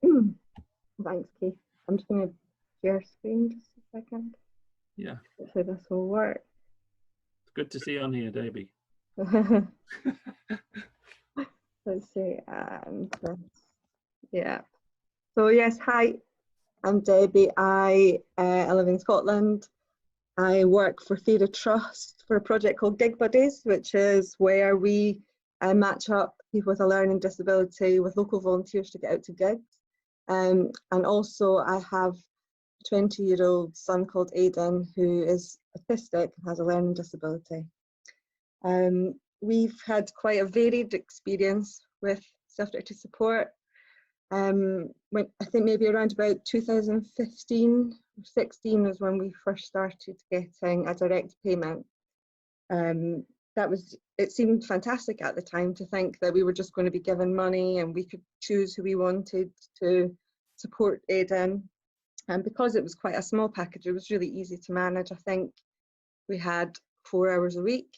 Thanks, Keith. I'm just going to share screen just a second. Yeah. Hopefully this will work. It's good to see you on here, Debbie. Let's see, and yeah. So yes, hi, I'm Debbie. I live in Scotland. I work for Theatre Trust for a project called Gig Buddies, which is where we match up people with a learning disability with local volunteers to get out to gigs. And also I have a 20-year-old son called Aiden who is autistic and has a learning disability. We've had quite a varied experience with self-directed support. When, I think maybe around about 2015 or 16 was when we first started getting a direct payment. It seemed fantastic at the time to think that we were just going to be given money and we could choose who we wanted to support Aiden. And because it was quite a small package, it was really easy to manage. I think we had 4 hours a week,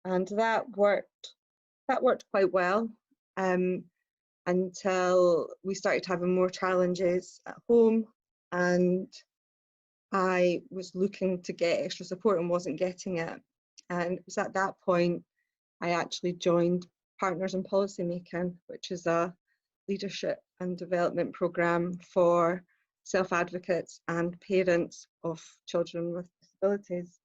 and that worked quite well until we started having more challenges at home, and I was looking to get extra support and wasn't getting it. And it was at that point I actually joined Partners in Policy Making, which is a leadership and development programme for self-advocates and parents of children with disabilities.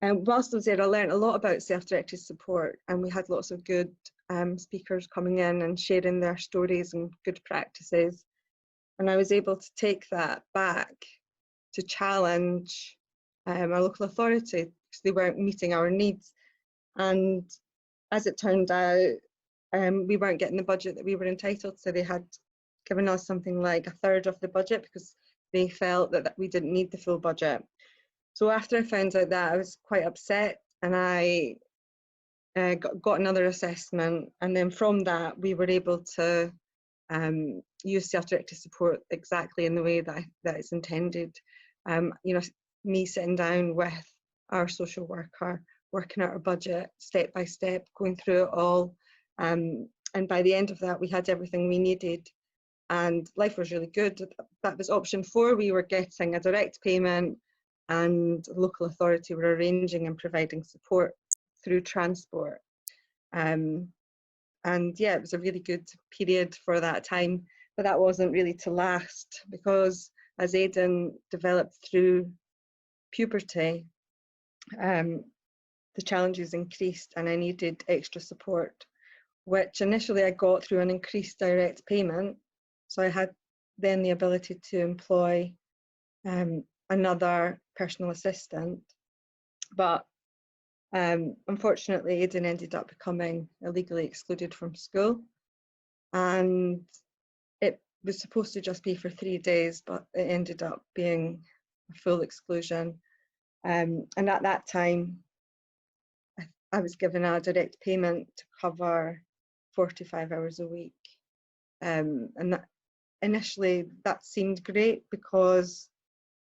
And whilst I was there, I learned a lot about self-directed support, and we had lots of good speakers coming in and sharing their stories and good practices. And I was able to take that back to challenge our local authority because they weren't meeting our needs. And as it turned out, we weren't getting the budget that we were entitled to. They had given us something like 1/3 of the budget because they felt that we didn't need the full budget. So after I found out that, I was quite upset, and I got another assessment, and then from that we were able to use self-directed support exactly in the way that it's intended. You know, me sitting down with our social worker, working out our budget step by step, going through it all, and by the end of that we had everything we needed, and life was really good. That was option 4. We were getting a direct payment, and the local authority were arranging and providing support through transport. And yeah, it was a really good period for that time, but that wasn't really to last, because as Aiden developed through puberty, the challenges increased and I needed extra support, which initially I got through an increased direct payment. So I had then the ability to employ another personal assistant, but unfortunately Aiden ended up becoming illegally excluded from school, and it was supposed to just be for 3 days, but it ended up being a full exclusion. And at that time I was given a direct payment to cover 45 hours a week, and that initially that seemed great because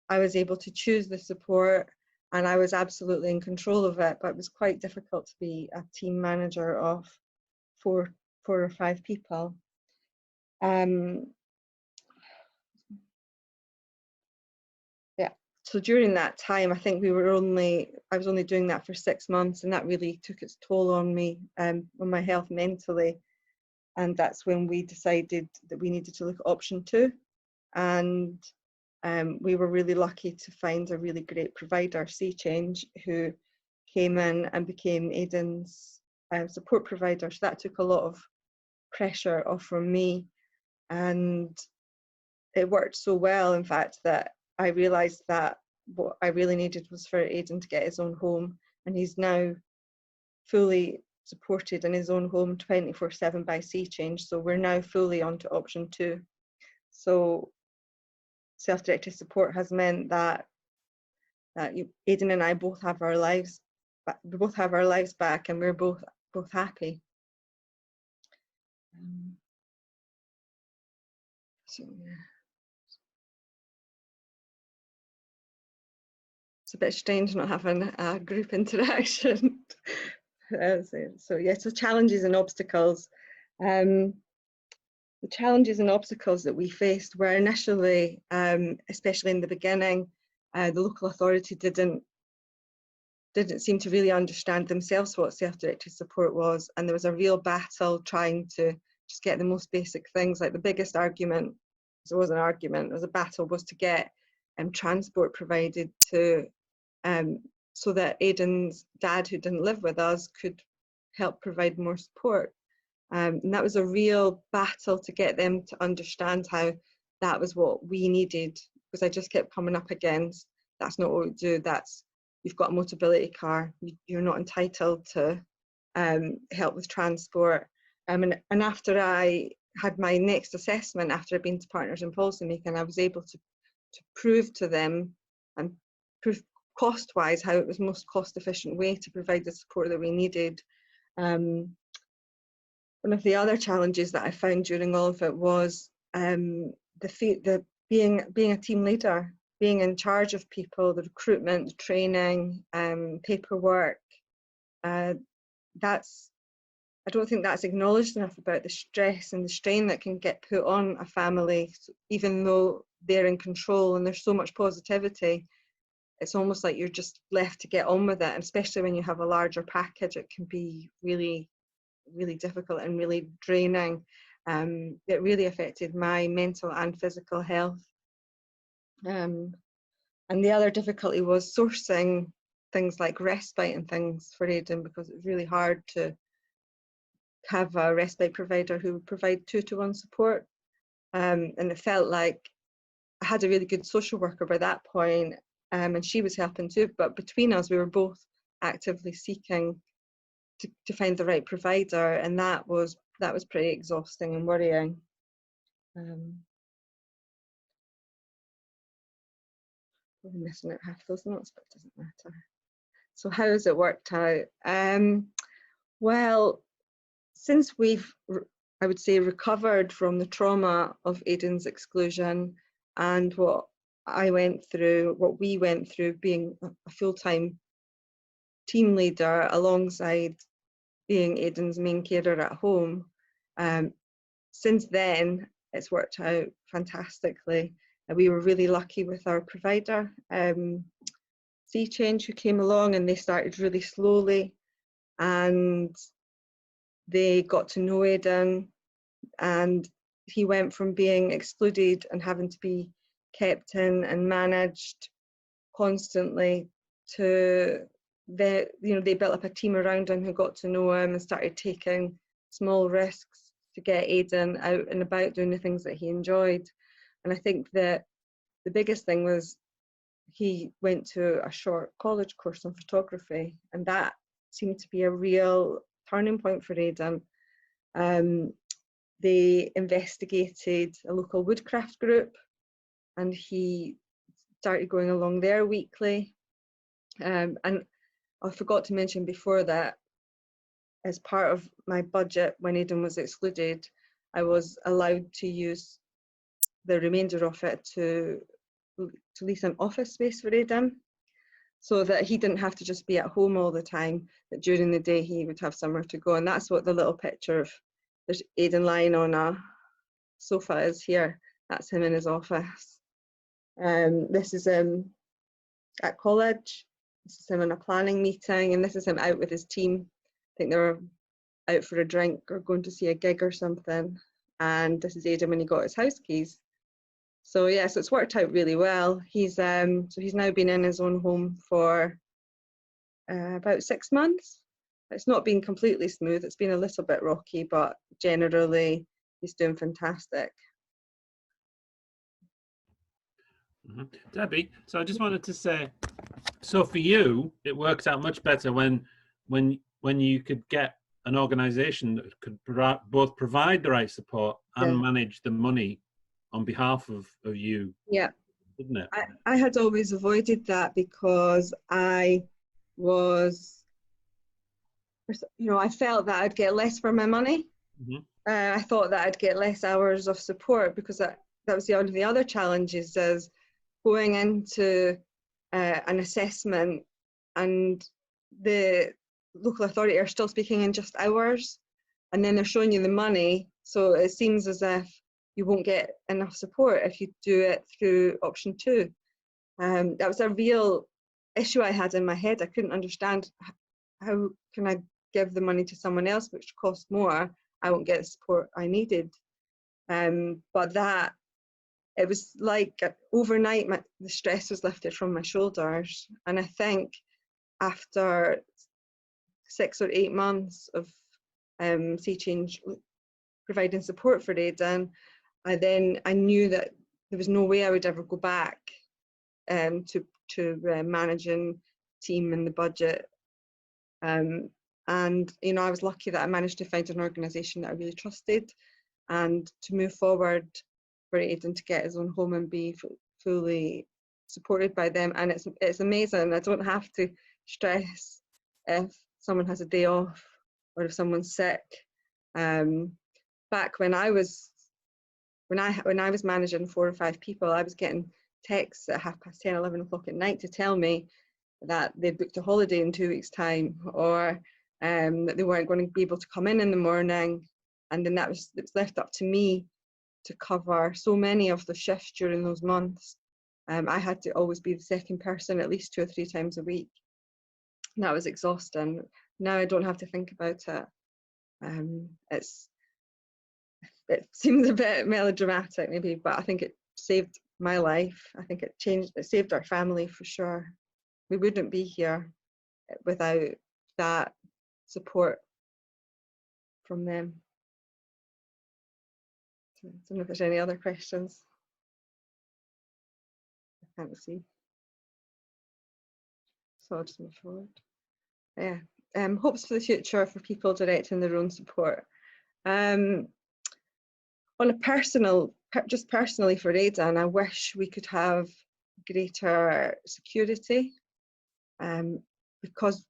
I was able to choose the support and I was absolutely in control of it, but it was quite difficult to be a team manager of four or 5 people. Yeah, so during that time, I think I was only doing that for 6 months, and that really took its toll on me, on my health mentally. And that's when we decided that we needed to look at option 2. And we were really lucky to find a really great provider, Sea Change, who came in and became Aiden's support provider. So that took a lot of pressure off from me, and it worked so well, in fact, that I realised that what I really needed was for Aiden to get his own home, and he's now fully supported in his own home 24/7 by Sea Change. So we're now fully onto option 2. So self-directed support has meant that Aiden and I both have our lives back. We both have our lives back, and we're both happy. So yeah. It's a bit strange not having a group interaction. So yeah, so challenges and obstacles. the challenges and obstacles that we faced were initially, especially in the beginning, the local authority didn't seem to really understand themselves what self-directed support was, and there was a real battle trying to just get the most basic things. Like the biggest argument, it was an argument, it was a battle, was to get transport provided to so that Aiden's dad, who didn't live with us, could help provide more support. And that was a real battle to get them to understand how that was what we needed, because I just kept coming up against, that's not what we do, that's, you've got a mobility car, you're not entitled to help with transport. And after I had my next assessment, after I'd been to Partners in Policymaking, I was able to prove to them and prove cost-wise how it was the most cost-efficient way to provide the support that we needed. One of the other challenges that I found during all of it was being a team leader, being in charge of people, the recruitment, the training, paperwork. I don't think that's acknowledged enough about the stress and the strain that can get put on a family, even though they're in control and there's so much positivity. It's almost like you're just left to get on with it, and especially when you have a larger package, it can be really, really difficult and really draining. It really affected my mental and physical health. And the other difficulty was sourcing things like respite and things for Aiden, because it was really hard to have a respite provider who would provide 2-to-1 support. And it felt like I had a really good social worker by that point, and she was helping too, but between us we were both actively seeking to find the right provider, and that was pretty exhausting and worrying. We're missing out half those notes, but it doesn't matter. So how has it worked out? Well, since we've, I would say, recovered from the trauma of Aiden's exclusion and what we went through being a full-time team leader alongside being Aiden's main carer at home, since then it's worked out fantastically. We were really lucky with our provider, Sea Change, who came along, and they started really slowly, and they got to know Aiden, and he went from being excluded and having to be kept in and managed constantly to they built up a team around him who got to know him and started taking small risks to get Aiden out and about doing the things that he enjoyed. And I think that the biggest thing was he went to a short college course on photography, and that seemed to be a real turning point for Aiden. They investigated a local woodcraft group, and he started going along there weekly. And I forgot to mention before that, as part of my budget when Aiden was excluded, I was allowed to use the remainder of it to lease an office space for Aiden, so that he didn't have to just be at home all the time, that during the day he would have somewhere to go. And that's what the little picture of there's Aiden lying on a sofa is here. That's him in his office. This is him at college. This is him in a planning meeting, and this is him out with his team. I think they were out for a drink or going to see a gig or something. And this is Aiden when he got his house keys. So yeah, so it's worked out really well. He's now been in his own home for about 6 months. It's not been completely smooth. It's been a little bit rocky, but generally he's doing fantastic. Mm-hmm. Debbie, so I just wanted to say, so for you, it worked out much better when you could get an organisation that could both provide the right support and manage the money on behalf of you. Yeah, didn't it? I had always avoided that because I was, I felt that I'd get less for my money. Mm-hmm. I thought that I'd get less hours of support, because that was one of the other challenges, is going into an assessment and the local authority are still speaking in just hours, and then they're showing you the money So it seems as if you won't get enough support if you do it through option 2. That was a real issue I had in my head. I couldn't understand, how can I give the money to someone else which costs more? I won't get the support I needed. But that, it was like overnight the stress was lifted from my shoulders. And I think after 6 or 8 months of Sea Change providing support for Aiden, I knew that there was no way I would ever go back to managing team and the budget. And I was lucky that I managed to find an organisation that I really trusted, and to move forward for Aiden to get his own home and be fully supported by them. And it's amazing. I don't have to stress if someone has a day off or if someone's sick. Back when I was managing 4 or 5 people, I was getting texts at 10:30, 11 o'clock at night to tell me that they'd booked a holiday in 2 weeks' time, or that they weren't going to be able to come in the morning. And then it was left up to me to cover so many of the shifts during those months. I had to always be the second person at least 2 or 3 times a week. And that was exhausting. Now I don't have to think about it. It seems a bit melodramatic maybe, but I think it saved my life. I think it saved our family for sure. We wouldn't be here without that support from them. I don't know if there's any other questions. I can't see. So I'll just move forward. Yeah. Hopes for the future for people directing their own support. On a personally for Aiden, I wish we could have greater security, because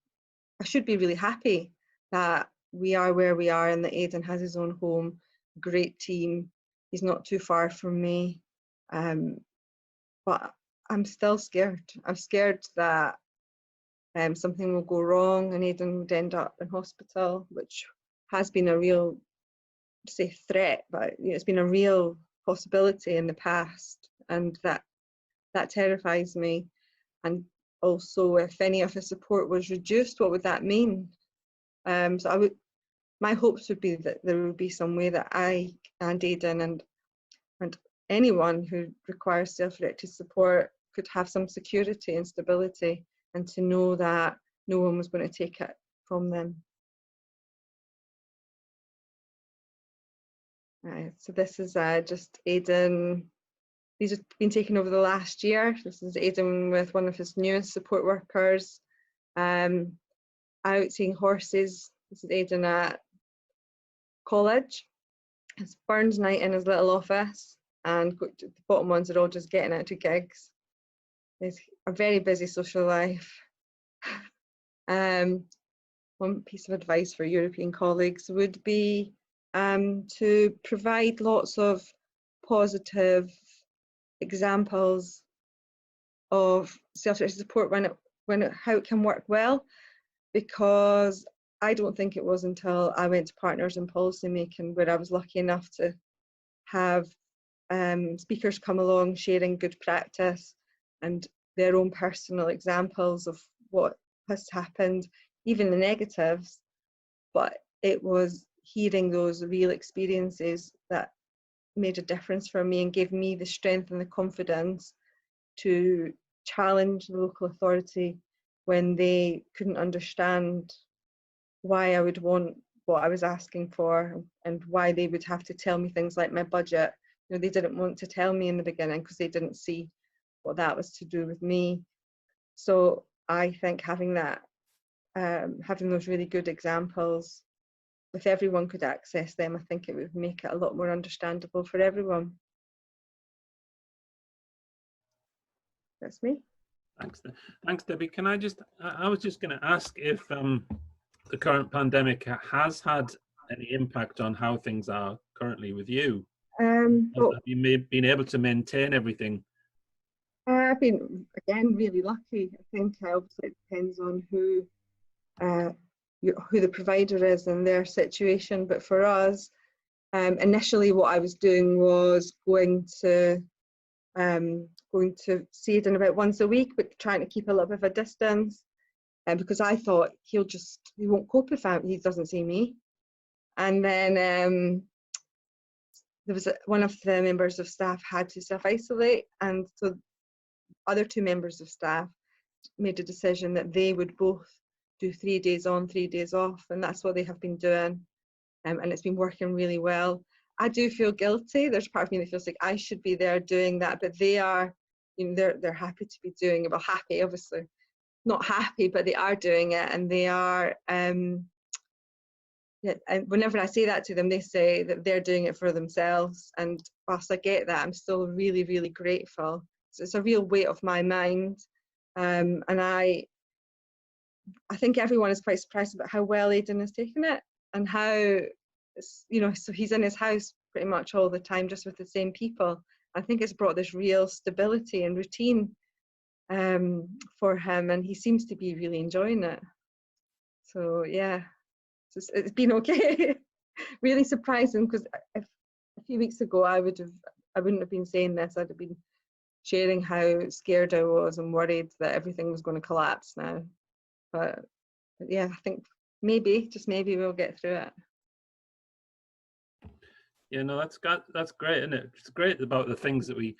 I should be really happy that we are where we are and that Aiden has his own home, great team. He's not too far from me, but I'm still scared. I'm scared that something will go wrong and Aiden would end up in hospital, which has been a real, say threat, but it's been a real possibility in the past, and that terrifies me. And also, if any of the support was reduced, what would that mean? So my hopes would be that there would be some way that I and Aiden and anyone who requires self-directed support could have some security and stability, and to know that no one was going to take it from them. So this is just Aiden. These have been taken over the last year. This is Aiden with one of his newest support workers, out seeing horses. This is Aiden at college. It's Burns night in his little office, and the bottom ones are all just getting out to gigs. It's a very busy social life. One piece of advice for European colleagues would be to provide lots of positive examples of self-directed support how it can work well, because I don't think it was until I went to Partners in Policy Making where I was lucky enough to have speakers come along sharing good practice and their own personal examples of what has happened, even the negatives. But it was hearing those real experiences that made a difference for me and gave me the strength and the confidence to challenge the local authority when they couldn't understand why I would want what I was asking for, and why they would have to tell me things like my budget. They didn't want to tell me in the beginning because they didn't see what that was to do with me. So I think having those really good examples, if everyone could access them, I think it would make it a lot more understandable for everyone. That's me. Thanks, Debbie. Can I was just going to ask if the current pandemic has had any impact on how things are currently with you. Have you been able to maintain everything? I've been, again, really lucky. I think obviously it depends on who the provider is and their situation. But for us, Initially, what I was doing was going to see Aiden about once a week, but trying to keep a little bit of a distance, because I thought he won't cope if he doesn't see me. And then there was one of the members of staff had to self-isolate, and so other two members of staff made a decision that they would both do 3 days on, 3 days off, and that's what they have been doing, and it's been working really well. I do feel guilty. There's part of me that feels like I should be there doing that, but they are, they're happy to be doing it. Well, happy, obviously, not happy, but they are doing it, and they are. Yeah, and whenever I say that to them, they say that they're doing it for themselves. And whilst I get that, I'm still really, really grateful. So it's a real weight off my mind. And I think everyone is quite surprised about how well Aiden has taken it, and how, so he's in his house pretty much all the time, just with the same people. I think it's brought this real stability and routine for him, and he seems to be really enjoying it. So yeah. It's been okay. Really surprising, because a few weeks ago I wouldn't have been saying this. I'd have been sharing how scared I was and worried that everything was going to collapse now. But yeah, I think just maybe we'll get through it. Yeah, no, that's great, isn't it? It's great about the things that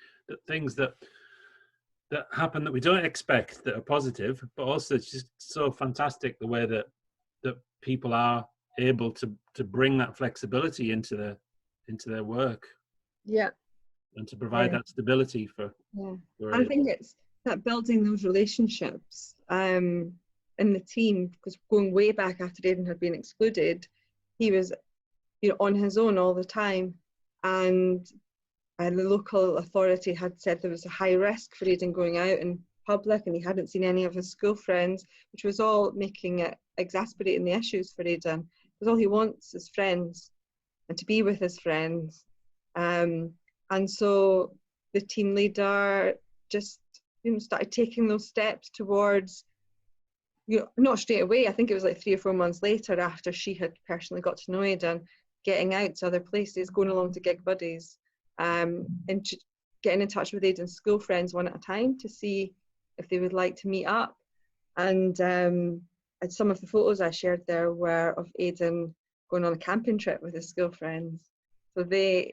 happen that we don't expect, that are positive, but also it's just so fantastic the way that people are able to bring that flexibility into their work. Yeah. And to provide that stability for. Yeah. I think it's that building those relationships in the team, because going way back after Aiden had been excluded, he was on his own all the time, and the local authority had said there was a high risk for Aiden going out in public, and he hadn't seen any of his school friends, which was all making it exasperating the issues for Aiden, because all he wants is friends and to be with his friends. And so the team leader just started taking those steps towards, not straight away, I think it was like 3 or 4 months later, after she had personally got to know Aiden, getting out to other places, going along to gig buddies, and getting in touch with Aiden's school friends one at a time to see if they would like to meet up. And some of the photos I shared there were of Aiden going on a camping trip with his school friends. So they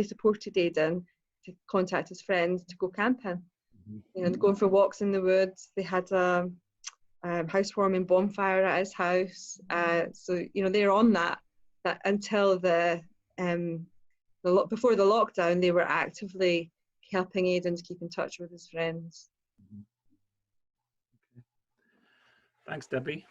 supported Aiden to contact his friends to go camping, and going for walks in the woods. They had a housewarming bonfire at his house. So they're on that until before the lockdown, they were actively helping Aiden to keep in touch with his friends. Thanks, Debbie.